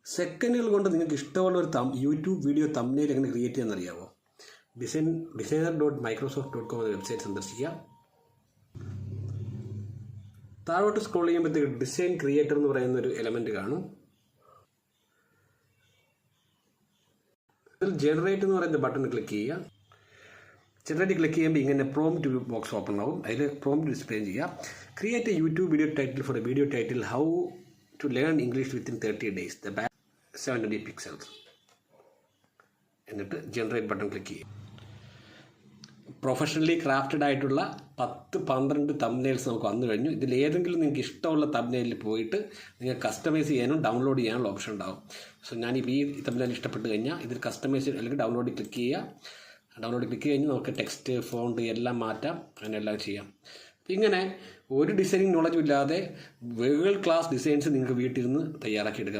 സെക്കൻഡുകൾ കൊണ്ട് നിങ്ങൾക്ക് ഇഷ്ടമുള്ള ഒരു യൂട്യൂബ് വീഡിയോ തംബ്നെയിൽ എങ്ങനെ ക്രിയേറ്റ് ചെയ്യാമെന്നറിയാമോ? designer.microsoft.com എന്ന വെബ്സൈറ്റ് സന്ദർശിക്കുക. താഴോട്ട് സ്ക്രോൾ ചെയ്യുമ്പോഴത്തേക്ക് ഡിസൈൻ ക്രിയേറ്റർ എന്ന് പറയുന്ന ഒരു എലമെൻറ്റ് കാണും. ഇതിൽ ജനറേറ്റ് എന്ന് പറയുന്ന ബട്ടൺ ക്ലിക്ക് ചെയ്യുക. ജനറേറ്റ് ക്ലിക്ക് ചെയ്യുമ്പോൾ ഇങ്ങനെ പ്രോംപ്റ്റ് ബോക്സ് ഓപ്പൺ ആവും. അതിൽ പ്രോംപ്റ്റ് ഡിസ്പ്ലേ ചെയ്യുക. Create a YouTube video title for a video title how to learn English within 30 days. The back 720 pixels. എന്നിട്ട് ജനറേറ്റ് ബട്ടൺ ക്ലിക്ക് ചെയ്യുക. പ്രൊഫഷണലി ക്രാഫ്റ്റഡ് ആയിട്ടുള്ള 10-12 thumbnails നമുക്ക് വന്നു കഴിഞ്ഞു. ഇതിൽ ഏതെങ്കിലും നിങ്ങൾക്ക് ഇഷ്ടമുള്ള തംബ്നെയിലിൽ പോയിട്ട് നിങ്ങൾക്ക് കസ്റ്റമൈസ് ചെയ്യാനും ഡൗൺലോഡ് ചെയ്യാനുള്ള ഓപ്ഷൻ ഉണ്ടാവും. സോ ഞാനിപ്പോൾ ഈ തംബ്നെയിൽ ഇഷ്ടപ്പെട്ട് കഴിഞ്ഞാൽ ഇതിൽ കസ്റ്റമൈസ് അല്ലെങ്കിൽ ഡൗൺലോഡ് ക്ലിക്ക് ചെയ്യുക. ഡൗൺലോഡ് ക്ലിക്ക് കഴിഞ്ഞ് നമുക്ക് ടെക്സ്റ്റ്, ഫോണ്ട് എല്ലാം മാറ്റാം, അങ്ങനെയെല്ലാം ചെയ്യാം. ഇങ്ങനെ ഒരു ഡിസൈനിങ് നോളജും ഇല്ലാതെ വേൾഡ് ക്ലാസ് ഡിസൈൻസ് നിങ്ങൾക്ക് വീട്ടിൽ നിന്ന് തയ്യാറാക്കി എടുക്കാൻ പറ്റും.